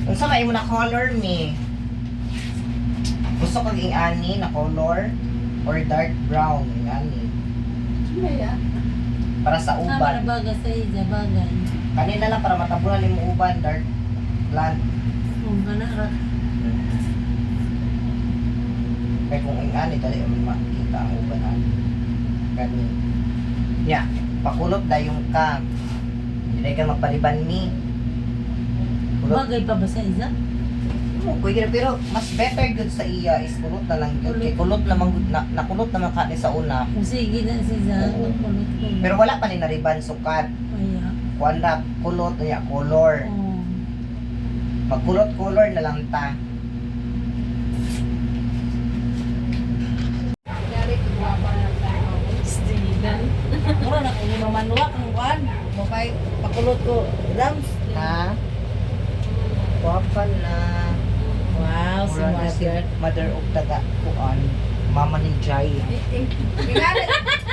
Kung sa may mo na color me. Gusto ko yung ani na color or dark brown yung ani. Maya. Para sa uban. Bagay sa iya, bagay. Kanina lang para matabunan yung uban, dark plant. Ganara. Kaya kung yung ani, dali mo makikita ang uban ani. Kani. Yeah, pakulot na yung ka. Hindi ka magpaliban ni. Kulot. Bagay pa ba sa iya? Oo, pwede na, pero mas better good sa iya is kulot na lang yun. Kaya kulot naman, nakulot naman ka ni sa una. Sige na siya. Oo. Kulot ko. Pero wala pa ni nariban sukat. Kaya. Kuan na kulot niya, color. Oh. Magkulot color na lang ta. Steven. Mura na kung mamanwak ang kuan. Mapay pakulot ko. Dams. Ha? Wapa na. Wow, si Mura na si mother. mother of taga kuan. Mama ni Jai.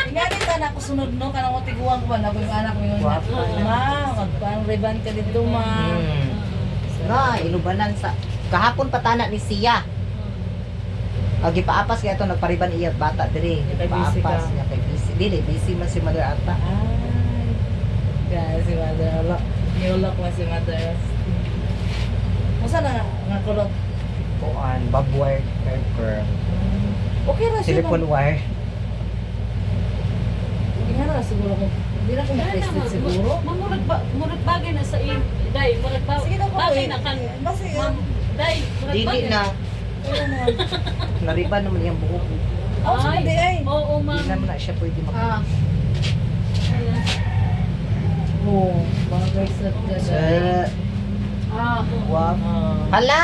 Ingani ka na ako sunod no kanang mo tiguang ko na yung anak mo yun. Guwapo na. Ma, magpang riban ka dito ma. Na, inubanan sa kahapon patana ni siya. Agi paapas kaya to nagpariban iya bata diri. Kay busy Paapas ka. niya kay busy. Dili busy man si mother ata. Ay. Kaya si mother. Nilok mo si mother. Masa na nga kulot? Kuan, barbed wire curve. Okay ra siya. Silicone wire. Hindi na siguro kung hindi na kung tested siguro. Murag bagay na sa in. Day, murag Sige na ko. bagay na kan. Basta Ma'am, day, murag Dili bagay. na. Nariban naman yung buhok. Oh, sige di ay. Oo, Hindi ma'am. naman na siya pwede mag... Ah. Oh, bagay sa Sa... Ah, Wap. Hala!